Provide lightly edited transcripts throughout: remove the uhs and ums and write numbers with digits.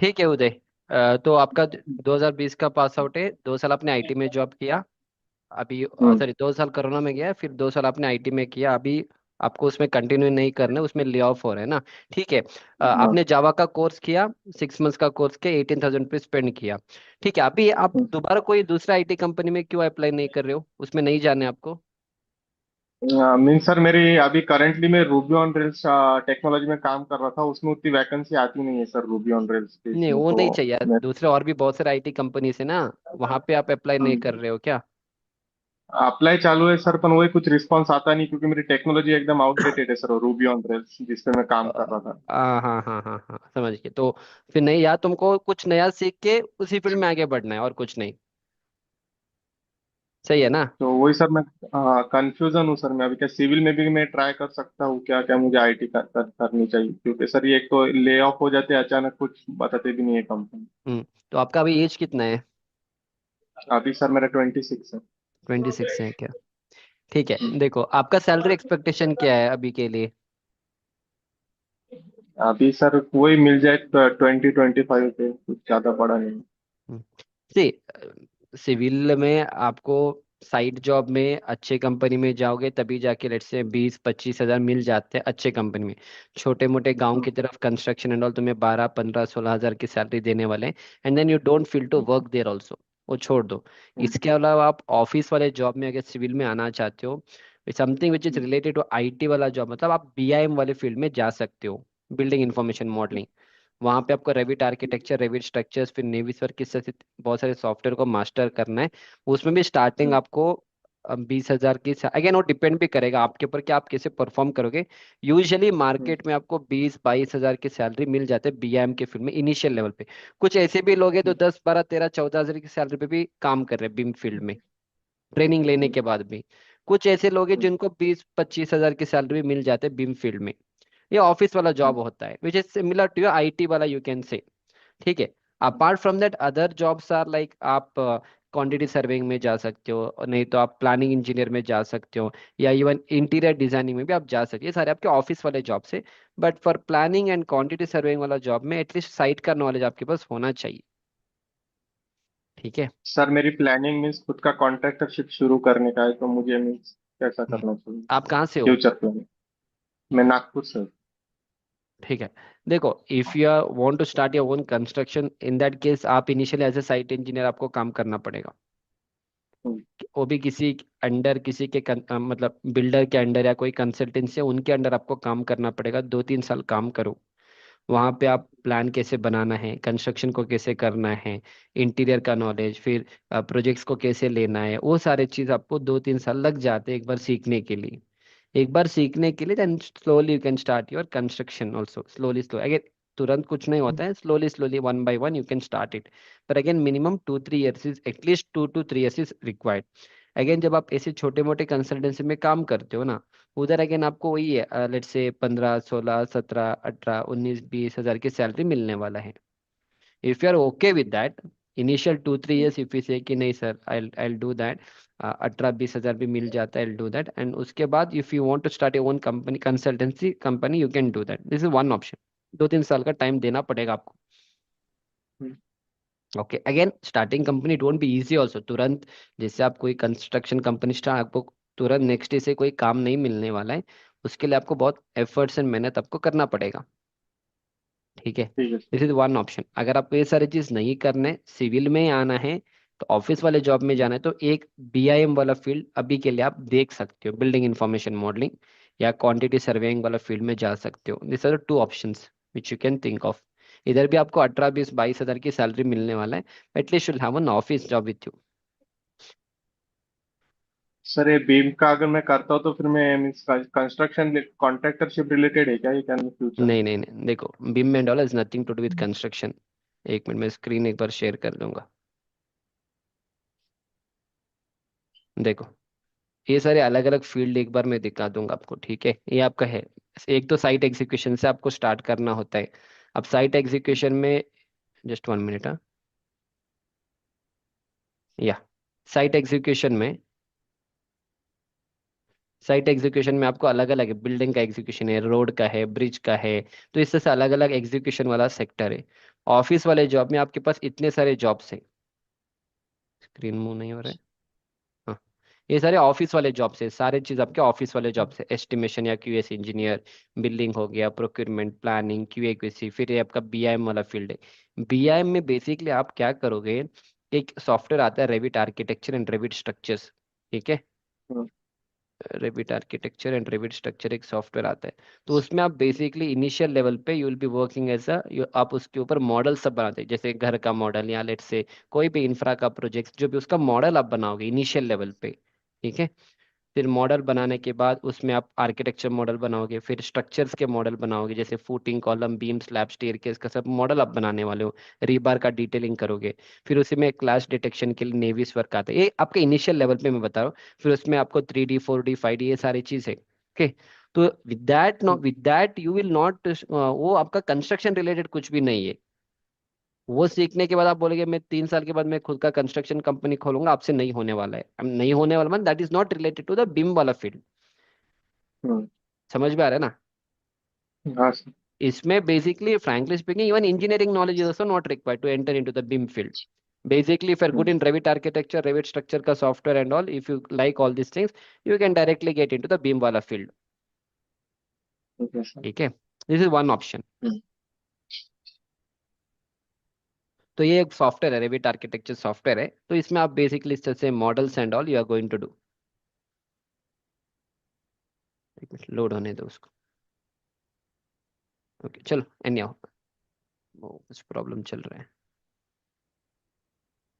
ठीक है उदय। तो आपका 2020 का पास आउट है, 2 साल आपने आईटी में जॉब किया। अभी हम्म। सॉरी, 2 साल कोरोना में गया, फिर 2 साल आपने आईटी में किया। अभी आपको उसमें कंटिन्यू नहीं करना है, उसमें ले ऑफ हो रहा है ना। ठीक है। हाँ। आपने जावा का कोर्स किया, 6 मंथ्स का कोर्स किया, 18,000 रुपये स्पेंड किया। ठीक है, अभी आप दोबारा कोई दूसरा आईटी कंपनी में क्यों अप्लाई नहीं कर रहे हो, उसमें नहीं जाने आपको? मीन सर, मेरी अभी करंटली मैं रूबी ऑन रेल्स टेक्नोलॉजी में काम कर रहा था, उसमें उतनी वैकेंसी आती नहीं है सर, रूबी ऑन रेल्स पे नहीं, इसमें वो तो। नहीं चाहिए। मैं दूसरे और भी बहुत सारे आईटी कंपनी है ना, वहां पे आप अप्लाई नहीं कर रहे हो क्या? अप्लाई चालू है सर, पर वही कुछ रिस्पांस आता नहीं, क्योंकि मेरी टेक्नोलॉजी एकदम आउटडेटेड है सर, रूबी ऑन रेल्स जिस पे मैं काम कर रहा था। हाँ हाँ हाँ हाँ हाँ, समझ गए। तो फिर नहीं, या तुमको कुछ नया सीख के उसी फील्ड में आगे बढ़ना है और कुछ नहीं। सही है ना? तो वही सर, मैं कंफ्यूजन हूँ सर। मैं अभी क्या सिविल में भी मैं ट्राई कर सकता हूँ क्या? क्या मुझे आईटी करनी चाहिए? क्योंकि सर ये एक तो ले ऑफ हो जाते हैं अचानक, कुछ बताते भी नहीं है कंपनी। तो आपका अभी एज कितना है? अभी सर मेरा 26 है। 26 है क्या? ठीक है, देखो आपका सैलरी एक्सपेक्टेशन क्या है अभी के लिए? अभी सर वही मिल जाए, 20-25 पे, कुछ ज्यादा बड़ा नहीं। सी सिविल में आपको साइड जॉब में अच्छे कंपनी में जाओगे तभी जाके लेट से 20-25 हजार मिल जाते हैं अच्छे कंपनी में। छोटे मोटे गांव की तरफ कंस्ट्रक्शन एंड ऑल तुम्हें 12, 15, 16 हजार की सैलरी देने वाले हैं, and then you don't feel to work there also. वो छोड़ दो। इसके अलावा आप ऑफिस वाले जॉब में अगर सिविल में आना चाहते हो, something which is related to IT वाला जॉब, मतलब आप बीआईएम वाले फील्ड में जा सकते हो। बिल्डिंग इंफॉर्मेशन मॉडलिंग, वहां पे आपको रेविट आर्किटेक्चर, रेविट स्ट्रक्चर्स, फिर नेविसर किस तरह से बहुत सारे सॉफ्टवेयर को मास्टर करना है। उसमें भी स्टार्टिंग आपको 20 हजार की, अगेन वो डिपेंड भी करेगा आपके ऊपर कि आप कैसे परफॉर्म करोगे। यूजुअली मार्केट में आपको 20-22 हजार की सैलरी मिल जाते हैं बीएम के फील्ड में इनिशियल लेवल पे। कुछ ऐसे भी लोग हैं तो 10, 12, 13, 14 हजार की सैलरी पे भी काम कर रहे हैं बीम फील्ड में, ट्रेनिंग लेने के बाद भी। कुछ ऐसे लोग हैं जिनको 20-25 हजार की सैलरी मिल जाते हैं बीम फील्ड में। ये ऑफिस वाला जॉब होता है which is similar to your IT वाला, यू कैन से। ठीक है। Apart from that other jobs are like आप क्वांटिटी सर्वेइंग में जा सकते हो, और नहीं तो आप प्लानिंग इंजीनियर में जा सकते हो, या इवन इंटीरियर डिजाइनिंग में भी आप जा सकते हो। ये सारे आपके ऑफिस वाले जॉब से। But for planning and quantity surveying वाला जॉब में एटलीस्ट साइट का नॉलेज आपके पास होना चाहिए। ठीक है। सर मेरी प्लानिंग मीन्स खुद का कॉन्ट्रैक्टरशिप शुरू करने का है, तो मुझे मीन्स कैसा हम्म। करना चाहिए? आप कहाँ से हो? Future plan. मैं नागपुर से। ठीक है। देखो, if you want to start your own construction, in that case आप initially as a site engineer आपको काम करना पड़ेगा। हम्म। वो भी किसी अंडर, किसी के मतलब बिल्डर के अंडर या कोई कंसल्टेंसी है उनके अंडर आपको काम करना पड़ेगा। 2-3 साल काम करो। वहाँ पे आप प्लान कैसे बनाना है, कंस्ट्रक्शन को कैसे करना है, इंटीरियर का नॉलेज, फिर प्रोजेक्ट्स को कैसे लेना है, वो सारे चीज़ आपको 2-3 साल लग जाते हैं एक बार सीखने के लिए। एक बार सीखने के लिए then slowly you can start your construction also, slowly slow again. तुरंत कुछ नहीं होता है, slowly slowly one by one you can start it. पर again minimum 2-3 years is, at least 2 to 3 years is required. Again जब आप ऐसे छोटे मोटे कंसल्टेंसी में काम करते हो ना, उधर अगेन आपको वही है, लेट्स से 15, 16, 17, 18, 19, 20 हजार की सैलरी मिलने वाला है। If you are okay with that, initial 2-3 years if you say कि नहीं सर, आई डू दैट, 18-20 हजार भी मिल जाता है, आई डू दैट, एंड उसके बाद if you want to start your own company, consultancy company, you can do that. This is one option. 2-3 साल का टाइम देना पड़ेगा आपको। Hmm. Okay, again starting company don't be easy also तुरंत। जैसे आप कोई कंस्ट्रक्शन कंपनी स्टार्ट, आपको तुरंत नेक्स्ट डे से कोई काम नहीं मिलने वाला है। उसके लिए आपको बहुत एफर्ट्स एंड मेहनत आपको करना पड़ेगा। ठीक है। ठीक है sir. This is one option. अगर आपको ये सारी चीज नहीं करने, सिविल में ही आना है, तो ऑफिस वाले जॉब में जाना है, तो एक बीआईएम वाला फील्ड अभी के लिए आप देख सकते हो, बिल्डिंग इंफॉर्मेशन मॉडलिंग, या क्वांटिटी सर्वेइंग वाला फील्ड में जा सकते हो। This are two options which you can think of. इधर भी आपको 18, 20, 22 हजार की सैलरी मिलने वाला है। At least you'll have an office job with you. Sir ये बीम का अगर मैं करता हूँ तो फिर मैं मीन्स कंस्ट्रक्शन कॉन्ट्रैक्टरशिप रिलेटेड है क्या ये, क्या फ्यूचर में? नहीं नहीं नहीं, देखो BIM and all is nothing to do with construction. एक मिनट में स्क्रीन एक बार शेयर कर दूंगा। देखो, ये सारे अलग अलग फील्ड एक बार मैं दिखा दूंगा आपको। ठीक है, ये आपका है। एक तो साइट एग्जीक्यूशन से आपको स्टार्ट करना होता है। अब साइट एग्जीक्यूशन में, जस्ट 1 मिनट, हाँ, या साइट एग्जीक्यूशन में साइट एग्जीक्यूशन में आपको अलग अलग है, बिल्डिंग का एग्जीक्यूशन है, रोड का है, ब्रिज का है, तो इससे से अलग अलग एग्जीक्यूशन वाला सेक्टर है। ऑफिस वाले जॉब में आपके पास इतने सारे जॉब्स हैं। स्क्रीन मूव नहीं हो रहा है। हाँ, ये सारे ऑफिस वाले जॉब्स है, सारे चीज आपके ऑफिस वाले जॉब्स है, एस्टिमेशन या क्यूएस इंजीनियर, बिल्डिंग हो गया, प्रोक्यूरमेंट, प्लानिंग, क्यूए क्यूसी, फिर ये आपका बीआईएम वाला फील्ड है। बीआईएम में बेसिकली आप क्या करोगे, एक सॉफ्टवेयर आता है Revit architecture and Revit structures, ठीक है। Hmm, Revit architecture and Revit structure एक सॉफ्टवेयर आता है। तो उसमें आप बेसिकली इनिशियल लेवल पे you will be working as uh, आप उसके ऊपर मॉडल सब बनाते हैं, जैसे घर का मॉडल या लेट से कोई भी इंफ्रा का प्रोजेक्ट, जो भी उसका मॉडल आप बनाओगे इनिशियल लेवल पे, ठीक है। फिर मॉडल बनाने के बाद उसमें आप आर्किटेक्चर मॉडल बनाओगे, फिर स्ट्रक्चर्स के मॉडल बनाओगे, जैसे footing, column, beam, slab, staircase का सब मॉडल आप बनाने वाले हो। रीबार का डिटेलिंग करोगे। फिर उसी में क्लैश डिटेक्शन के लिए नेविस वर्क आता है, ये आपके इनिशियल लेवल पे मैं बता रहा हूँ। फिर उसमें आपको 3D 4D 5D ये सारी चीज़ है, ओके। तो with that you will not, वो आपका कंस्ट्रक्शन रिलेटेड कुछ भी नहीं है। वो सीखने के बाद आप बोलेंगे मैं 3 साल के बाद मैं खुद का कंस्ट्रक्शन कंपनी खोलूंगा, आपसे नहीं होने वाला है। नहीं होने वाला मतलब that is not related to the BIM वाला फील्ड। हम्म, समझ में आ रहा है ना। हाँ सर। इसमें basically frankly speaking even engineering knowledge is also not required to enter into the BIM field. Basically, if you're good hmm, in Revit architecture, Revit structure का software and all, if you like all these things, you can directly get into the BIM वाला field. ठीक है sir. ठीक है, this is one option. हम्म, तो ये एक software है, रेविट आर्किटेक्चर सॉफ्टवेयर है, तो इसमें आप बेसिकली इस तरह से models and all you are going to do. Load होने दो उसको। ओके चलो, एनी वो कुछ प्रॉब्लम चल रहा है।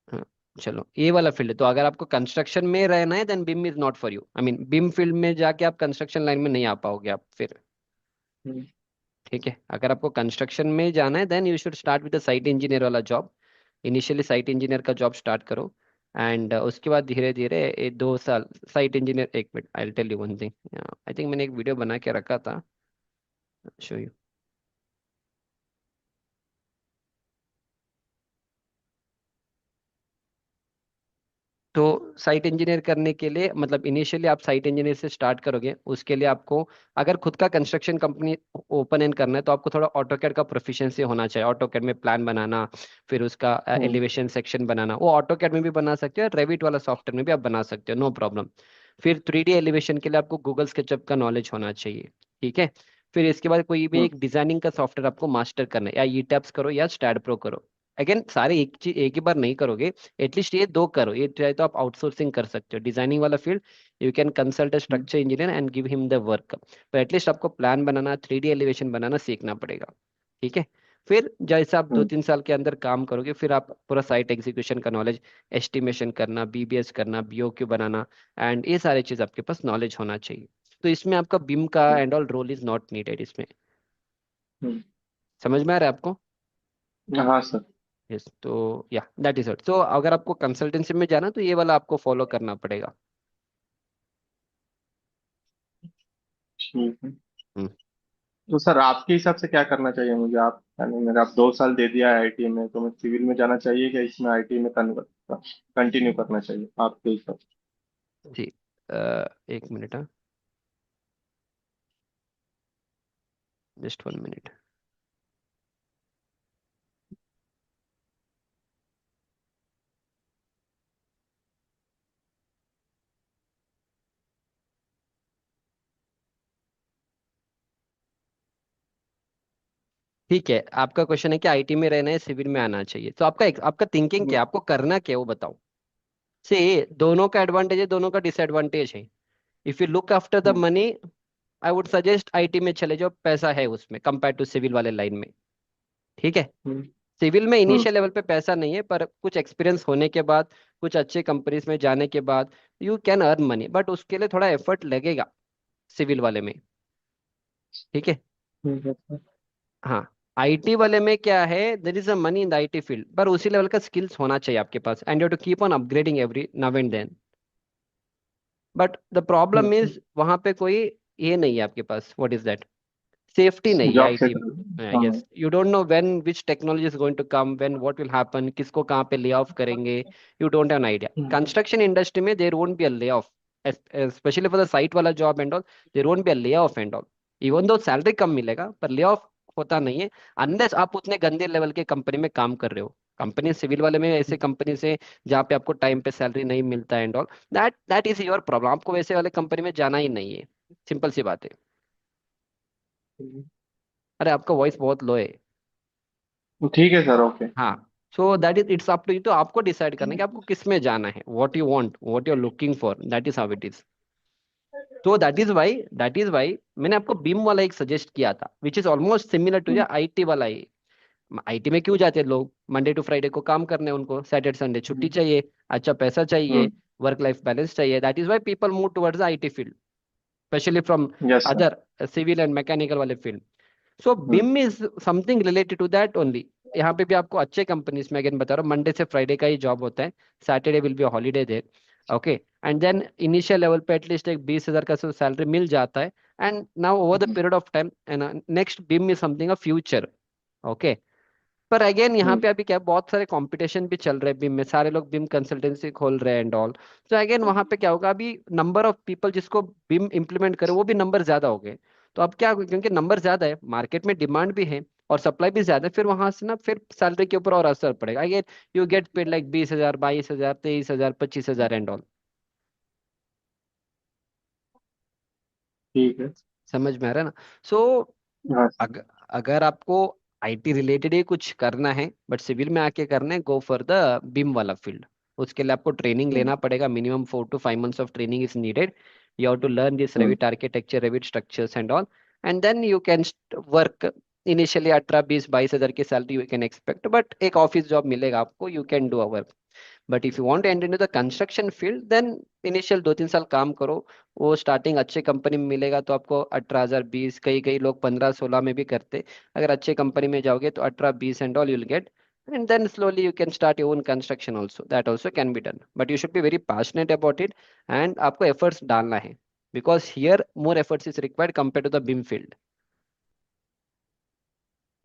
हाँ, चलो ये वाला फील्ड है, तो अगर आपको कंस्ट्रक्शन में रहना है then BIM is not for you. I mean BIM field में जाके आप कंस्ट्रक्शन लाइन में नहीं आ पाओगे आप फिर। हम्म, ठीक है, अगर आपको कंस्ट्रक्शन में जाना है then you should start with the site engineer वाला जॉब। इनिशियली साइट इंजीनियर का जॉब स्टार्ट करो, एंड उसके बाद धीरे धीरे 2 साल साइट इंजीनियर। एक minute, I tell you one thing. I think मैंने एक वीडियो बना के रखा था, शो यू। तो साइट इंजीनियर करने के लिए मतलब इनिशियली आप साइट इंजीनियर से स्टार्ट करोगे, उसके लिए आपको अगर खुद का कंस्ट्रक्शन कंपनी ओपन एंड करना है तो आपको थोड़ा ऑटोकैड का प्रोफिशिएंसी होना चाहिए। ऑटोकैड में प्लान बनाना, फिर उसका हम्म, एलिवेशन सेक्शन बनाना, वो ऑटोकैड में भी बना सकते हो, रेविट वाला सॉफ्टवेयर में भी आप बना सकते हो, नो प्रॉब्लम। फिर 3D एलिवेशन के लिए आपको गूगल स्केचअप का नॉलेज होना चाहिए, ठीक है। फिर इसके बाद कोई भी हम्म, एक डिजाइनिंग का सॉफ्टवेयर आपको मास्टर करना है, या ई टैप्स करो या स्टैड प्रो करो। अगेन सारे एक चीज एक ही बार नहीं करोगे, एटलीस्ट ये दो करो। ये चाहे तो आप आउटसोर्सिंग कर सकते हो, डिजाइनिंग वाला field you can consult a hmm, structure engineer and give him the work. तो एटलीस्ट आपको प्लान बनाना, 3D एलिवेशन बनाना सीखना पड़ेगा, ठीक है। फिर जैसे आप दो हम्म, तीन साल के अंदर काम करोगे, फिर आप पूरा साइट एग्जीक्यूशन का नॉलेज, एस्टिमेशन करना, बीबीएस करना, बीओक्यू बनाना, एंड ये सारी चीज आपके पास नॉलेज होना चाहिए। तो इसमें आपका बिम का hmm, and all role is not needed इसमें। हम्म, समझ में आ रहा है आपको। हाँ सर। यस, तो या दैट इज इट। तो अगर आपको कंसल्टेंसी में जाना तो ये वाला आपको फॉलो करना पड़ेगा। ठीक है। हम्म। तो सर आपके हिसाब से क्या करना चाहिए मुझे? आप यानी मेरे आप 2 साल दे दिया है आईटी में, तो मैं सिविल में जाना चाहिए क्या इसमें आईटी में कंटिन्यू करना चाहिए आपके हिसाब से? जी, एक मिनट, हाँ, जस्ट 1 मिनट। ठीक है, आपका क्वेश्चन है कि आईटी में रहना है, सिविल में आना चाहिए, तो आपका थिंकिंग क्या है, आपको करना क्या है वो बताओ। से दोनों का एडवांटेज है, दोनों का डिसएडवांटेज है। If you look after the hmm, money, I would suggest IT में चले जाओ, पैसा है उसमें कंपेयर टू सिविल वाले लाइन में, ठीक है। हम्म, सिविल में हम्म, इनिशियल लेवल पे पैसा नहीं है, पर कुछ एक्सपीरियंस होने के बाद, कुछ अच्छे कंपनीज में जाने के बाद you can earn money, but उसके लिए थोड़ा एफर्ट लगेगा सिविल वाले में, ठीक है। ठीक है सर। हाँ, आईटी वाले में क्या है, there is a money in the IT field, पर उसी लेवल का स्किल्स होना चाहिए आपके पास, and you to keep on upgrading every now and then. But the problem hmm, is वहां पे कोई ये नहीं है आपके पास, व्हाट इज दैट, सेफ्टी नहीं है जॉब से आईटी में। हाँ। Yes, you don't know when which technology is going to come, when what will happen, किसको कहाँ पे ले ऑफ करेंगे, you don't have an idea. Hmm, construction industry में there won't be a lay off, especially for the site वाला job and all, there won't be a layoff and all. Even though salary कम मिलेगा, पर layoff होता नहीं है unless आप उतने गंदे लेवल के कंपनी में काम कर रहे हो। कंपनी सिविल वाले में ऐसे कंपनी से जहाँ पे आपको टाइम पे सैलरी नहीं मिलता and all, that is your problem. आपको वैसे वाले कंपनी में जाना ही नहीं है, सिंपल सी बात है। अरे आपका वॉइस बहुत लो है। ठीक है सर, ओके। हाँ, so that is it's up to you, तो आपको डिसाइड करना है कि आपको किस में जाना है, what you want, what you are looking for, that is how it is. तो दैट इज वाई मैंने आपको बीम वाला एक सजेस्ट किया था, which is almost similar to the IT वाला ही। आईटी में क्यों जाते हैं लोग? मंडे टू फ्राइडे को काम करने हैं उनको, सैटरडे संडे छुट्टी चाहिए, अच्छा पैसा चाहिए, वर्क लाइफ बैलेंस चाहिए, that is why people move towards the IT field, specially from yes sir. Other civil and mechanical वाले field. So BIM is something related to that only. यहाँ पे भी आपको अच्छे कंपनीज में, अगेन बता रहा हूँ, मंडे से फ्राइडे का ही जॉब होता है, Saturday will be holiday there. Okay, and then initial level पे एटलीस्ट एक 20,000 का सैलरी मिल जाता है। And now over the period of time, next BIM is something a future. Okay, पर अगेन यहाँ पे अभी क्या है, बहुत सारे कंपटीशन भी चल रहे हैं बिम में, सारे लोग बिम कंसल्टेंसी खोल रहे हैं एंड ऑल। तो अगेन वहाँ पे क्या होगा, अभी नंबर ऑफ पीपल जिसको बिम इम्प्लीमेंट करे वो भी नंबर ज्यादा हो गए। तो अब क्या होगा, क्योंकि नंबर ज्यादा है, मार्केट में डिमांड भी है और सप्लाई भी ज्यादा है, फिर वहां से ना फिर सैलरी के ऊपर और असर पड़ेगा। Again you get paid like 20,000, 22,000, 23,000, 25,000 and all. ठीक है। समझ में आ रहा है ना? सो हाँ सर। अगर अगर आपको आईटी रिलेटेड ही कुछ करना है बट सिविल में आके करना है, गो फॉर द बिम वाला फील्ड। उसके लिए आपको ट्रेनिंग लेना पड़ेगा, minimum 4 to 5 months of training is needed. You have to learn this Revit architecture, Revit structures and all, and then you can work. Initially 18, 20, 22,000 की salary you can expect, but एक office job मिलेगा आपको, you can do a. But if you want to enter into the construction field, then initial 2-3 साल काम करो। वो starting अच्छे company में मिलेगा तो आपको 18,000, 20, कई कई लोग 15-16 में भी करते। अगर अच्छे कंपनी में जाओगे तो 18, 20 and all you'll get. And then slowly you can start your own construction also, that also can be done, but you should be very passionate about it. And आपको एफर्ट्स डालना है, because here more efforts is required compare to the BIM field.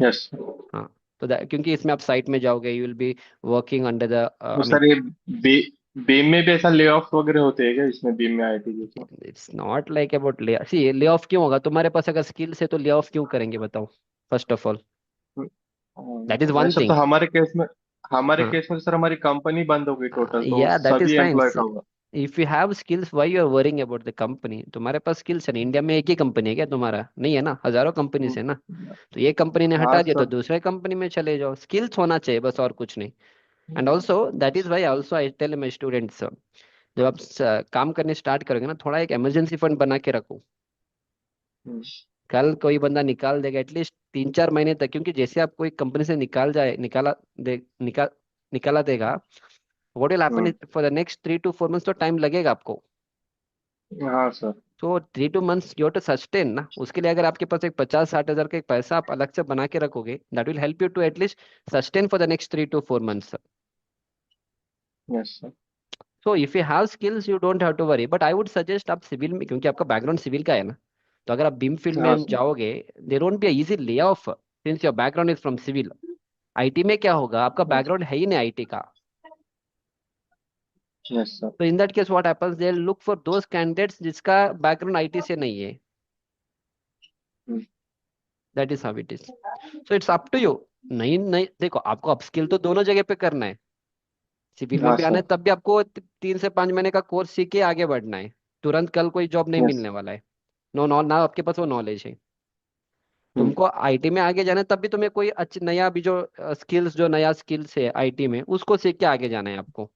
Yes. हाँ, तो क्योंकि इसमें आप site में जाओगे, you will be working under the तो आई मीन, सर ये बी बीम में भी ऐसा ले ऑफ वगैरह होते हैं क्या, इसमें बीम में आईटी जैसा? इट्स नॉट लाइक अबाउट ले सी ले ऑफ क्यों होगा तुम्हारे पास, अगर स्किल्स है तो ले ऑफ क्यों करेंगे बताओ, first of all. That is one ऐसा तो थिंग। हमारे केस में सर हमारी कंपनी बंद हो गई टोटल, तो या दैट इज सभी फाइन। एम्प्लॉय का होगा। If you have skills, why you are worrying about the company? तुम्हारे पास स्किल्स है ना, इंडिया में एक ही कंपनी है क्या तुम्हारा? नहीं है ना, हजारों कंपनीज है ना। हम्म। तो ये कंपनी ने हाँ हटा दिया तो सर। दूसरे कंपनी में चले जाओ, स्किल्स होना चाहिए बस, और कुछ नहीं। And also that is why also I tell my students, जब आप काम करने स्टार्ट करोगे ना, थोड़ा एक इमरजेंसी फंड बना के रखो। हम्म। कल कोई बंदा निकाल देगा एटलीस्ट 3-4 महीने तक, क्योंकि जैसे आप कोई कंपनी से निकाल जाए, निकाला देगा, what will happen hmm. For the next 3 to 4 months, तो टाइम लगेगा आपको। हाँ सर। तो 3 2 मंथ्स यू टू सस्टेन ना, उसके लिए अगर आपके पास एक 50-60 हजार का एक पैसा आप अलग से बना के रखोगे, that will help you to at least sustain for the next 3 to 4 months. Yes sir. So if you have skills you don't have to worry, but I would suggest आप सिविल में, क्योंकि आपका बैकग्राउंड सिविल का है ना, तो अगर आप बीम फील्ड हाँ में सर। जाओगे, there won't be easy layoff, since your background is from civil. IT में क्या होगा, आपका बैकग्राउंड है ही नहीं आईटी का। Yes sir. तो in that case what happens, they look for those candidates जिसका बैकग्राउंड आईटी से नहीं है। That is how it is. So it's up to you. नहीं नहीं, देखो आपको अपस्किल तो दोनों जगह पे करना है। सिविल में हाँ भी आना सर। है, तब भी आपको 3 से 5 महीने का कोर्स सीख के आगे बढ़ना है। तुरंत कल कोई जॉब नहीं यस। मिलने वाला है। नो नो ना, आपके पास वो नॉलेज है। तुमको आईटी में आगे जाना है, तब भी तुम्हें कोई अच्छी नया भी जो स्किल्स, जो नया स्किल्स है आईटी में, उसको सीख के आगे जाना है आपको।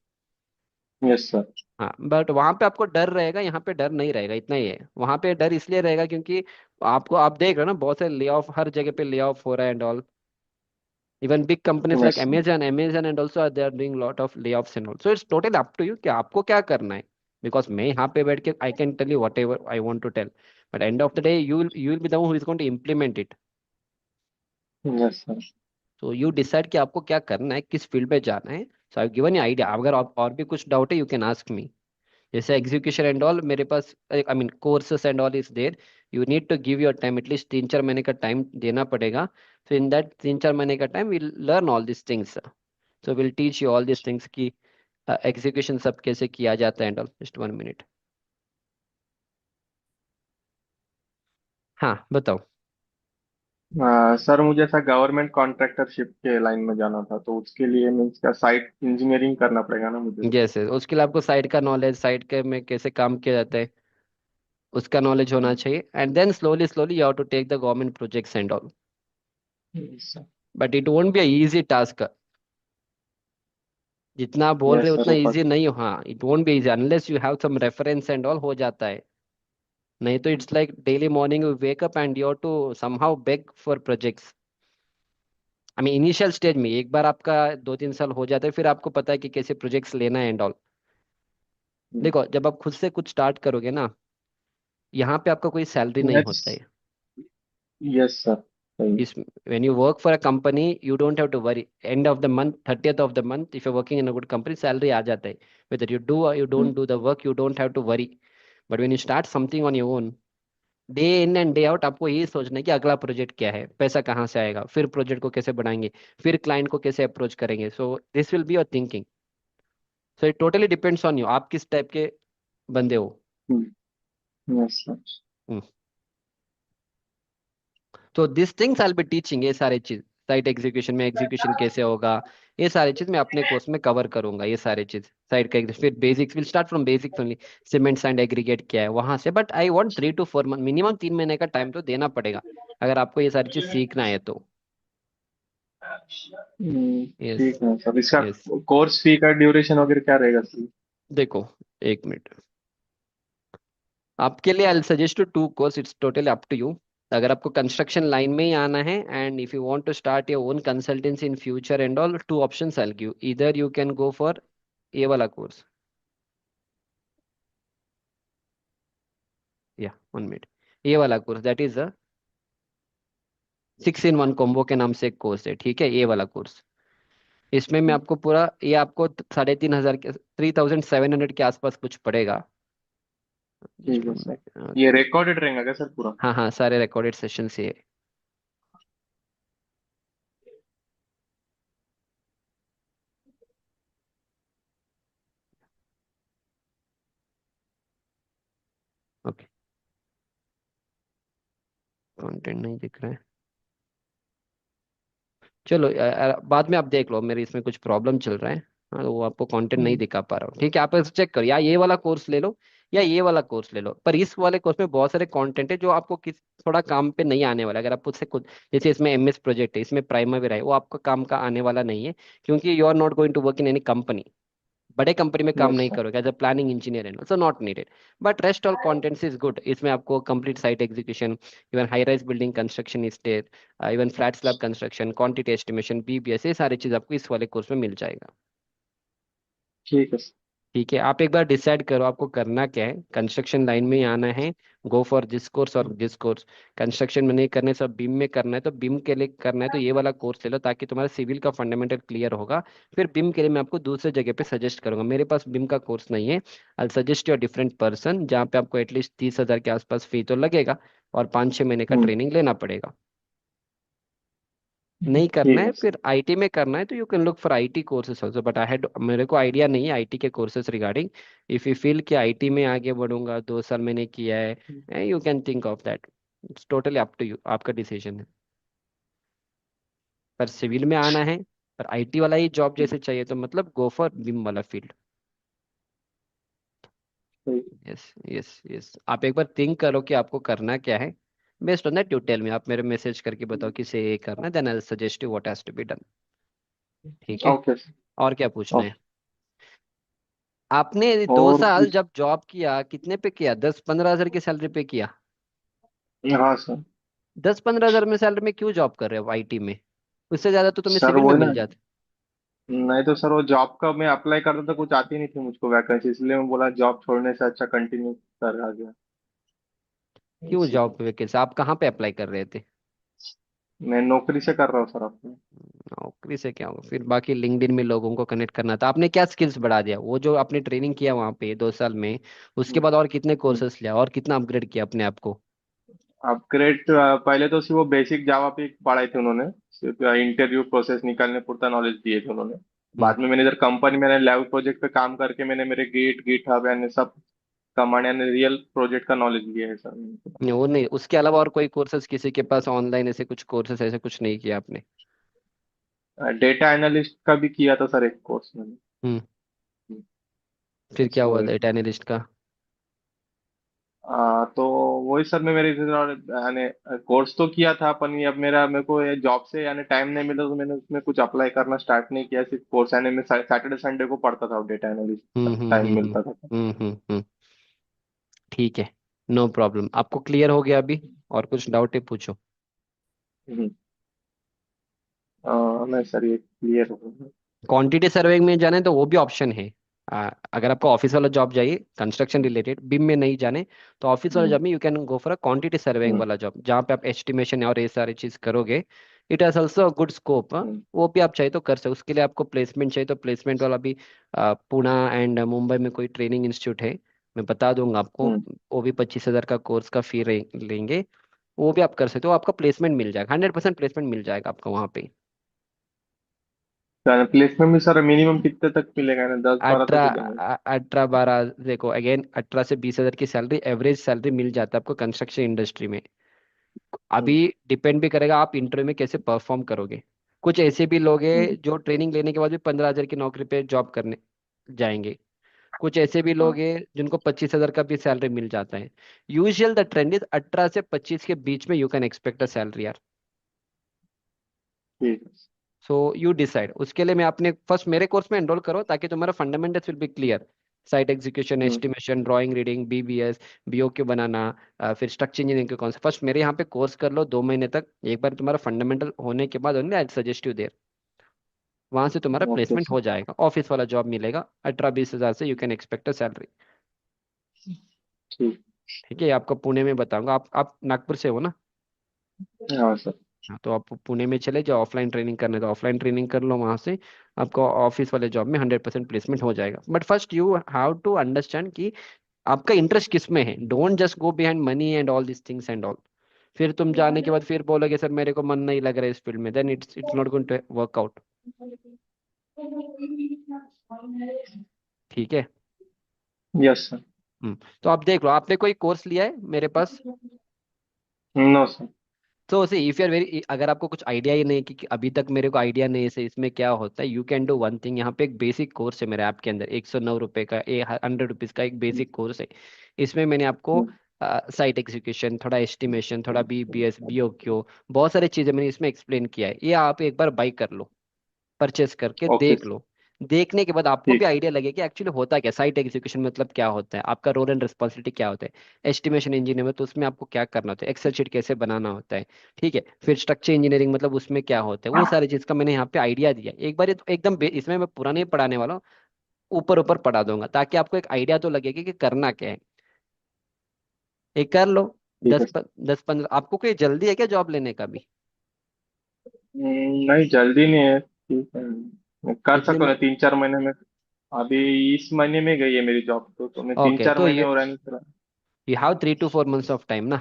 Yes sir. हाँ, बट वहां पे आपको डर रहेगा, यहाँ पे डर नहीं रहेगा, इतना ही है। वहां पे डर इसलिए रहेगा क्योंकि आपको, आप देख रहे हो ना, बहुत से ले ऑफ, हर जगह पे ले ऑफ हो रहा है and all. Even big companies like yes sir. Amazon and also they are doing lot of lay offs and all. So it's totally up to you कि आपको क्या करना है। बिकॉज मैं यहाँ पे बैठ के I can tell you whatever I want to tell, but end of the day you will be the one who is going to implement it. Yes sir. तो यू डिसाइड कि आपको क्या करना है, किस फील्ड में जाना है। सो आई गिवन यू आइडिया, अगर आप और भी कुछ डाउट है यू कैन आस्क मी। जैसे एग्जीक्यूशन एंड ऑल मेरे पास, I mean courses and all is there. You need to give your time, at least 3-4 महीने का टाइम देना पड़ेगा। सो इन दैट 3-4 महीने का time will learn all this things. So will teach you all this things कि execution सब कैसे किया जाता है एंड ऑल। Just 1 minute. हाँ बताओ। सर मुझे ऐसा गवर्नमेंट कॉन्ट्रैक्टरशिप के लाइन में जाना था, तो उसके लिए मीन्स क्या साइट इंजीनियरिंग करना पड़ेगा ना मुझे? जैसे उसके लिए आपको साइट का नॉलेज, साइट के में कैसे काम किया जाता है उसका नॉलेज होना चाहिए, and then slowly slowly you have to take the government projects and all. Yes but it won't be a easy task. जितना आप बोल रहे हो सर उतना ऊपर। इजी नहीं हो, हाँ, it won't be easy unless you have some reference and all, हो जाता है। नहीं तो it's like daily morning you wake up and you have to somehow beg for projects. I mean initial stage में एक बार आपका 2-3 साल हो जाता है, फिर आपको पता है कि कैसे प्रोजेक्ट्स लेना है एंड ऑल। देखो जब आप खुद से कुछ स्टार्ट करोगे ना, यहाँ पे आपका कोई सैलरी नहीं यस। होता है। यस सर सही। इस when you work for a company you don't have to worry, end of the month, 30th of the month, if you're working in a good company salary आ जाता है, whether you do or you don't do the work you don't have to worry. But when you start something on your own, day in and day out आपको यही सोचना है कि अगला project क्या है, पैसा कहाँ से आएगा, फिर प्रोजेक्ट को कैसे बढ़ाएंगे, फिर क्लाइंट को कैसे अप्रोच करेंगे। So this will be your thinking. So it totally depends on you, आप किस टाइप के बंदे हो। Yes sir. तो this things I be teaching, ये सारे चीज साइट एग्जीक्यूशन में एग्जीक्यूशन कैसे होगा, ये सारी चीज मैं अपने कोर्स में कवर करूंगा। ये सारी चीज साइट का फिर basics will start from basics only. Cements and aggregate क्या है वहां से, but I want 3 to 4 month, minimum 3 महीने का टाइम तो देना पड़ेगा अगर आपको ये सारी चीज सीखना है तो। यस। ठीक है सर, इसका यस। कोर्स फी का ड्यूरेशन वगैरह क्या रहेगा सर? देखो, एक मिनट, आपके लिए I suggest to 2 course, it's totally up to you. अगर आपको कंस्ट्रक्शन लाइन में ही आना है and if you want to start your own consultancy in future and all, 2 options I give, इधर यू कैन गो फॉर ये वाला course, या 1 मिनट, ये वाला course that is a 6 in 1 combo के नाम से एक कोर्स है, ठीक है, ये वाला कोर्स। इसमें मैं आपको पूरा, ये आपको 3,500 के 3,700 के आसपास कुछ पड़ेगा। जस्ट ठीक है 1 मिनट। सर। ये रिकॉर्डेड रहेगा क्या सर पूरा? हाँ हाँ, सारे रिकॉर्डेड सेशन से है। ओके, कंटेंट नहीं दिख रहा है, चलो बाद में आप देख लो, मेरे इसमें कुछ प्रॉब्लम चल रहा है। हाँ, तो वो आपको कंटेंट नहीं हम्म, दिखा पा रहा हूँ, ठीक है, आप चेक करो, या ये वाला कोर्स ले लो या ये वाला कोर्स ले लो, पर इस वाले कोर्स में बहुत सारे कंटेंट है जो आपको किस थोड़ा काम पे नहीं आने वाला। अगर आप उससे खुद, जैसे इसमें एमएस प्रोजेक्ट है, इसमें प्राइमरी है, वो आपका काम का आने वाला नहीं है, क्योंकि you are not going to work in any company, बड़े कंपनी में काम यस नहीं सर। करोगे as a planning engineer and so not needed. But rest all contents is good, इसमें आपको complete site execution, even high rise building construction state, even flat slab construction, quantity estimation, BBS, ये सारी चीज आपको इस वाले course में मिल जाएगा। ठीक है सर। ठीक है, आप एक बार डिसाइड करो आपको करना क्या है, कंस्ट्रक्शन लाइन में ही आना है, गो फॉर दिस कोर्स और दिस कोर्स। कंस्ट्रक्शन में नहीं करना है, सब बीम में करना है, तो बीम के लिए करना है तो ये वाला कोर्स ले लो, ताकि तुम्हारा सिविल का फंडामेंटल क्लियर होगा। फिर बीम के लिए मैं आपको दूसरे जगह पे सजेस्ट करूंगा, मेरे पास बीम का कोर्स नहीं है। I suggest your different person, जहाँ पे आपको एटलीस्ट 30,000 के आसपास फी तो लगेगा और 5-6 महीने का हम्म। ट्रेनिंग लेना पड़ेगा। नहीं करना ठीक है है सर। फिर आईटी में करना है तो you can look for IT courses also, but I had, मेरे को आइडिया नहीं है आईटी के courses regarding. If you feel कि आईटी में आगे बढ़ूंगा, 2 साल मैंने किया है, you can think of that. It's totally up to you, आपका डिसीजन है। पर सिविल में आना है, पर आईटी वाला ही जॉब जैसे चाहिए तो मतलब गो फॉर बिम वाला फील्ड। सही। यस। यस। यस, आप एक बार थिंक करो कि आपको करना क्या है, based on that you tell me, आप मेरे मैसेज करके बताओ कि से ये करना, then I suggest you what has to be done. ठीक है, ओके सर। और क्या पूछना है? ओके। आपने दो और साल कुछ? जब जॉब किया कितने पे किया, 10-15 हजार की सैलरी पे किया? हाँ सर। 10-15 हजार में सैलरी में क्यों जॉब कर रहे हो आईटी में? उससे ज्यादा तो तुम्हें सर सिविल वो में है ना, मिल जाते। नहीं तो सर वो जॉब का मैं अप्लाई करता था, कुछ आती नहीं थी मुझको वैकेंसी, इसलिए मैं बोला जॉब छोड़ने से अच्छा कंटिन्यू कर आ गया। क्यों इसीलिए जॉब पे वैकेंसी, आप कहाँ पे अप्लाई कर रहे थे? मैं नौकरी से कर रहा हूँ सर अपने। नौकरी से क्या होगा, फिर बाकी लिंक्डइन में लोगों को कनेक्ट करना था। आपने क्या स्किल्स बढ़ा दिया, वो जो आपने ट्रेनिंग किया वहाँ पे 2 साल में, उसके बाद और कितने कोर्सेस लिया और कितना अपग्रेड किया अपने आप को? अपग्रेड पहले तो सिर्फ वो बेसिक जावा पे पढ़ाए थे उन्होंने, सिर्फ इंटरव्यू प्रोसेस निकालने पुरता नॉलेज दिए थे उन्होंने। हम्म। बाद में मैंने इधर कंपनी, मैंने लैब प्रोजेक्ट पे काम करके मैंने मेरे गेट गिट हब एंड सब कमांड यानी रियल प्रोजेक्ट का नॉलेज लिया है सर मैंने। नहीं, वो नहीं, उसके अलावा और कोई कोर्सेज किसी के पास ऑनलाइन ऐसे कुछ कोर्सेज ऐसे कुछ नहीं किया आपने? डेटा एनालिस्ट का भी किया था सर एक कोर्स मैंने। हम्म। फिर क्या हुआ स्टोरेज डेटा में। एनालिस्ट का? तो वही सर मैं मेरे यानी कोर्स तो किया था पर ये अब मेरे को ये जॉब से यानी टाइम नहीं मिला तो मैंने उसमें कुछ अप्लाई करना स्टार्ट नहीं किया, सिर्फ कोर्स यानी मैं सैटरडे संडे को पढ़ता था डेटा एनालिस्ट, टाइम मिलता था। ठीक है, नो प्रॉब्लम। आपको क्लियर हो गया अभी? और कुछ डाउट है पूछो। हम्म। नहीं सर ये क्लियर हो गया। क्वांटिटी सर्विंग में जाने तो वो भी ऑप्शन है। अगर आपको ऑफिस वाला जॉब चाहिए कंस्ट्रक्शन रिलेटेड, बिम में नहीं जाने, तो ऑफिस वाला हम्म। जॉब में you can go for a quantity surveying hmm. वाला जॉब, जहाँ पे आप एस्टिमेशन और ये सारी चीज करोगे। It has also good scope. Hmm. वो भी आप चाहिए तो कर सकते, उसके लिए आपको प्लेसमेंट चाहिए तो प्लेसमेंट वाला भी पुणे एंड मुंबई में कोई ट्रेनिंग इंस्टीट्यूट है, मैं बता दूंगा आपको। हम्म। वो भी 25,000 का कोर्स का फी लेंगे। वो भी आप कर सकते हो, आपका प्लेसमेंट मिल जाएगा, 100% प्लेसमेंट मिल जाएगा आपका वहाँ पे। प्लेसमेंट में सर मिनिमम कितने तक मिलेगा ना, 10-12 तक ही देंगे? 18-12 देखो, अगेन 18 से 20,000 की सैलरी, एवरेज सैलरी मिल जाता है आपको कंस्ट्रक्शन इंडस्ट्री में। अभी हम्म। डिपेंड भी करेगा आप इंटरव्यू में कैसे परफॉर्म करोगे। कुछ ऐसे भी लोग हम्म। हैं जो ट्रेनिंग लेने के बाद भी 15,000 की नौकरी पे जॉब करने जाएंगे। कुछ ऐसे भी लोग हाँ हैं जिनको 25,000 का भी सैलरी मिल जाता है। यूजुअल द ट्रेंड इज 18 से 25 के बीच में you can expect a salary यार। ठीक है। सो यू डिसाइड, उसके लिए मैं अपने फर्स्ट मेरे कोर्स में एनरोल करो ताकि तुम्हारा fundamentals will be clear. Site execution, hmm. Estimation, drawing, reading, BBS, BOQ बनाना, फिर स्ट्रक्चर इंजीनियरिंग के कौन से, फर्स्ट मेरे यहाँ पे कोर्स कर लो 2 महीने तक। एक बार तुम्हारा फंडामेंटल होने के बाद only I suggest you there, वहां से तुम्हारा ओके प्लेसमेंट सर। हो जाएगा, ऑफिस वाला जॉब मिलेगा। 18-20 हजार से you can expect a salary. ठीक। ठीक है, आपको पुणे में बताऊंगा। आप नागपुर से हो ना? हाँ सर। हाँ, तो आप पुणे में चले जाओ, ऑफलाइन ट्रेनिंग करने तो ऑफलाइन ट्रेनिंग कर लो वहां से। आपको ऑफिस वाले जॉब में 100% प्लेसमेंट हो जाएगा, but first you have to understand कि आपका इंटरेस्ट किस में है। Don't just go behind money and all this things and all. फिर तुम जाने के बाद फिर बोलोगे सर मेरे को मन नहीं लग रहा है इस फील्ड में, then it's not going to work out. ठीक है। Yes sir. तो आप देख लो, आपने कोई कोर्स लिया है मेरे पास? No sir. तो see if you are very, अगर आपको कुछ आइडिया ही नहीं कि अभी तक मेरे को आइडिया नहीं है से इसमें क्या होता है, you can do one thing. यहाँ पे एक बेसिक कोर्स है मेरे ऐप के अंदर, 109 रुपये का, 100 रुपीज़ का एक बेसिक कोर्स है। इसमें मैंने आपको साइट एग्जीक्यूशन, थोड़ा एस्टिमेशन, थोड़ा बीबीएस, बीओक्यू, बहुत सारी चीज़ें मैंने इसमें एक्सप्लेन किया है। ये आप एक बार बाई कर लो, परचेस करके ओके देख सर। लो। देखने के बाद आपको भी ठीक। आइडिया लगे कि एक्चुअली होता क्या, साइट एग्जीक्यूशन मतलब क्या होता है, आपका रोल एंड रिस्पॉन्सिबिलिटी क्या होता है। एस्टिमेशन इंजीनियर में तो उसमें आपको क्या करना होता है, एक्सेल शीट कैसे बनाना होता है। ठीक है, फिर स्ट्रक्चर इंजीनियरिंग मतलब उसमें क्या होता है, वो सारी चीज़ का मैंने यहाँ पे आइडिया दिया एक बार। ये तो एकदम इसमें मैं पूरा नहीं पढ़ाने वाला हूँ, ऊपर ऊपर पढ़ा दूंगा ताकि आपको एक आइडिया तो लगेगा कि करना क्या है। एक कर लो। ठीक है। 10-15, आपको कोई जल्दी है क्या जॉब लेने का भी? नहीं जल्दी नहीं है, ठीक है मैं कर कितने सकता में? हूँ 3-4 महीने में। अभी इस महीने में गई है मेरी जॉब तो मैं तीन ओके, चार तो महीने हो रहा है ना। You have 3 to 4 months of time ना?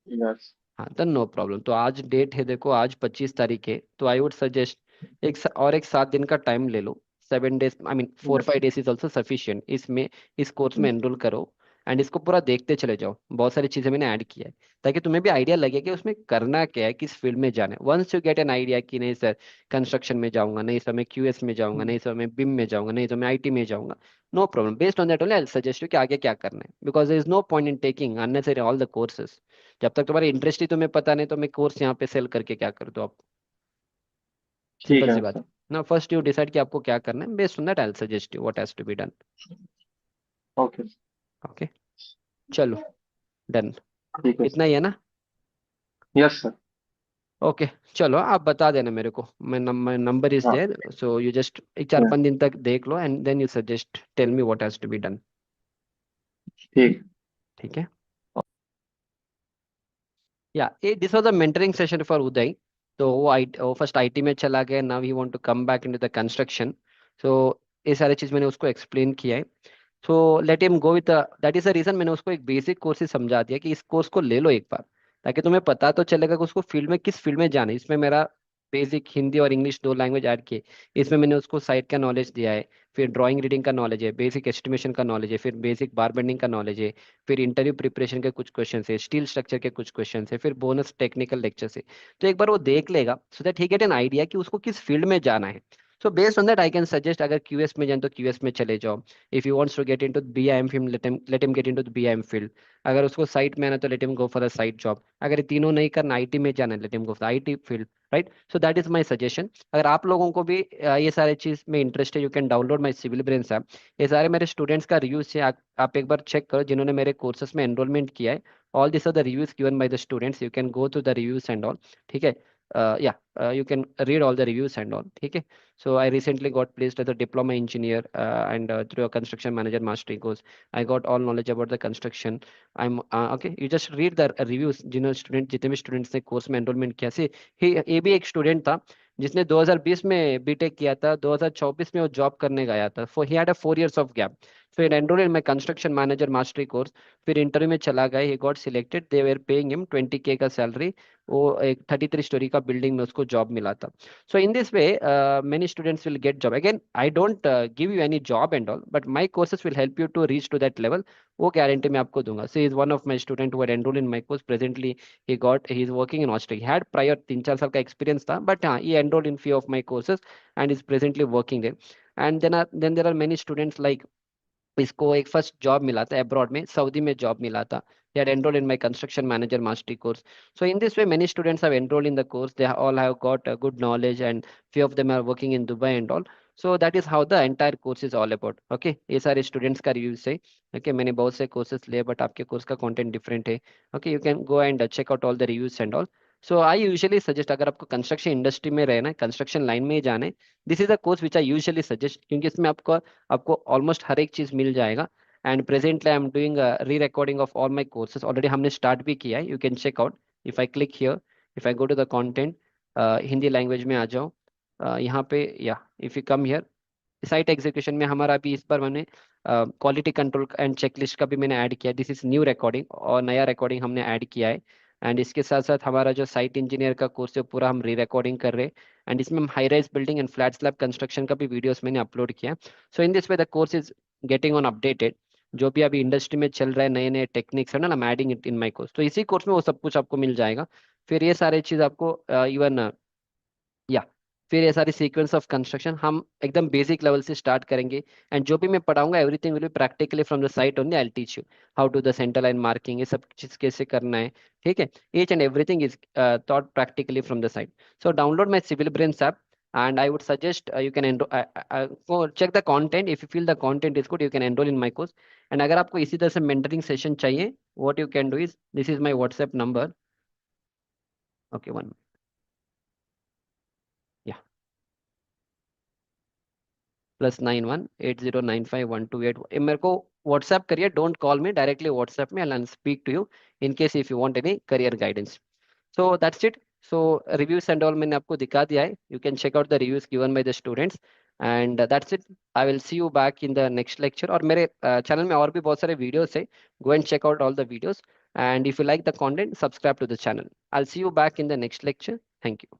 यस। हाँ, तो नो प्रॉब्लम। तो आज डेट है देखो, आज 25 तारीख है, तो आई वुड सजेस्ट और एक 7 दिन का टाइम ले लो। 7 days, I mean 4-5 days is also sufficient इसमें। इस कोर्स में एनरोल करो एंड इसको पूरा देखते चले जाओ। बहुत सारी चीज़ें मैंने ऐड किया है ताकि तुम्हें भी आइडिया लगे कि उसमें करना क्या है, किस फील्ड में जाना है। Once you get an idea कि नहीं सर कंस्ट्रक्शन में जाऊंगा, नहीं सर मैं क्यूएस में जाऊंगा, नहीं सर मैं बिम में जाऊंगा, नहीं तो मैं आईटी में जाऊंगा, no problem. Based on that only I suggest you कि आगे क्या करना है, because there is no point in taking unnecessary all the courses. जब तक तुम्हारी इंटरेस्ट ही तुम्हें पता नहीं तो मैं कोर्स यहाँ पे सेल करके क्या कर दो आप? ठीक सिंपल है सी बात। सर। ना फर्स्ट यू डिसाइड कि आपको क्या करना है, based on that I suggest you what has to be done. Okay. Okay, चलो, डन। ठीक है इतना ही है ना? सर। Yes sir. ओके, चलो आप बता देना मेरे को, मैं नंबर इज हाँ। देयर, सो यू जस्ट एक 4-5 दिन तक देख लो and then you suggest tell me what has to be done. ठीक। ठीक है। या this was a mentoring session for Uday. तो वो फर्स्ट आईटी में चला गया, now he want to come back into the construction. So ये सारी चीज मैंने उसको एक्सप्लेन किया है। So let him go with, that is the reason मैंने उसको एक बेसिक कोर्स ही समझा दिया कि इस कोर्स को ले लो एक बार, ताकि तुम्हें पता तो चलेगा कि उसको फील्ड में किस फील्ड में जाना है। इसमें मेरा बेसिक हिंदी और इंग्लिश दो लैंग्वेज ऐड किए। इसमें मैंने उसको साइट का नॉलेज दिया है, फिर ड्राइंग रीडिंग का नॉलेज है, बेसिक एस्टिमेशन का नॉलेज है, फिर बेसिक बार बेंडिंग का नॉलेज है, फिर इंटरव्यू प्रिपरेशन के कुछ क्वेश्चन है, स्टील स्ट्रक्चर के कुछ क्वेश्चन है, फिर बोनस टेक्निकल लेक्चर है। तो एक बार वो देख लेगा so that he get an idea कि उसको किस फील्ड में जाना है। So based on that I can suggest, अगर क्यूएस में जाए तो क्यूएस में चले जाओ। If you wants to get into BIM field, let him get into the BIM field. अगर उसको साइट में आना तो let him go for a site job. अगर ये तीनों नहीं करना, आईटी में जाना है, late him go for IT field. Right, so that is my suggestion. अगर आप लोगों को भी ये सारे चीज में इंटरेस्ट है, you can download my Civil Brains app. ये सारे मेरे स्टूडेंट्स का रिव्यूज है, आप एक बार चेक करो जिन्होंने मेरे कोर्सेज में एनरोलमेंट किया है। All this are the reviews given by the students, you can go to the reviews and all. ठीक है, या you can read all the reviews and all. ठीक है, so I recently got placed as a diploma engineer and through a construction manager mastery course. I got all knowledge about the construction. I'm okay, you just read the reviews। जितने भी students ने course में enrolment किया से, ये भी एक student था जिसने 2020 में बीटेक किया था, 2024 में वो जॉब करने गया था। For he had a 4 years of gap. फिर enrol in my construction manager mastery course. फिर इंटरव्यू में चला गया, he got selected, they were paying him 20K का सैलरी। वो एक 33 स्टोरी का बिल्डिंग में उसको जॉब मिला था। So in this way many students will get job. Again I don't give you any job and all, but my courses will help you to reach to that level. वो guarantee मैं आपको दूंगा। See is one of my student who enrol in my course presently. He is working in Australia, had prior 3-4 साल का experience था, but हाँ, he enrol in few of my courses and is presently working there. And then there are many students like, इसको एक first job मिला था abroad में, Saudi में जॉब मिला था। They had enrolled in my construction manager mastery course. So in this way, many students have enrolled in the course. They all have got good knowledge, and few of them are working in Dubai and all. So that is how the entire course is all about. Okay, ये सारे students का review से। Okay, मैंने बहुत से courses लिए, but आपके course का content different है। Okay, you can go and check out all the reviews and all. So I usually suggest, अगर आपको कंस्ट्रक्शन इंडस्ट्री में रहना है, कंस्ट्रक्शन लाइन में ही जाना है, this is the course which I usually suggest, क्योंकि इसमें आपको आपको ऑलमोस्ट हर एक चीज मिल जाएगा। And presently I am doing re recording of all my courses, already हमने स्टार्ट भी किया है, you can check out. If I click here, if I go to the content, Hindi language में आ जाओ। यहाँ पे, या if you come here, site execution में हमारा अभी इस बार मैंने क्वालिटी कंट्रोल एंड चेकलिस्ट का भी मैंने ऐड किया। दिस इज न्यू रिकॉर्डिंग, और नया रिकॉर्डिंग हमने ऐड किया है। एंड इसके साथ साथ हमारा जो साइट इंजीनियर का कोर्स है पूरा हम री रिकॉर्डिंग कर रहे हैं। एंड इसमें हम high rise building and flat slab construction का भी वीडियोस मैंने अपलोड किया। So in this way the course is getting on updated. जो भी अभी इंडस्ट्री में चल रहा है, नए नए टेक्निक्स है ना, I am adding it in my course. तो इसी कोर्स में वो सब कुछ आपको मिल जाएगा। फिर ये सारे चीज़ आपको इवन, या फिर ये सारी सीक्वेंस ऑफ कंस्ट्रक्शन हम एकदम बेसिक लेवल से स्टार्ट करेंगे। एंड जो भी मैं पढ़ाऊंगा, everything will be practically from the site only. I teach you how to the centre line marking, ये सब चीज कैसे करना है। ठीक है, each and everything is taught practically from the site. So download my civil brains app, and I would suggest you can go check the content. If you feel the content is good, you can enroll in my course. And अगर आपको इसी तरह से mentoring session चाहिए, what you can do is, this is my WhatsApp number. Okay, one, yeah, +91 8095 128। मेरे को WhatsApp करिए, don't call me directly, WhatsApp में I speak to you in case if you want any career guidance. So that's it. So reviews and all मैंने आपको दिखा दिया है, you can check out the reviews given by the students. And that's it, I will see you back in the next lecture. और मेरे channel में और भी बहुत सारे वीडियोस है, go and check out all the videos. And if you like the content, subscribe to the channel. I will see you back in the next lecture. Thank you.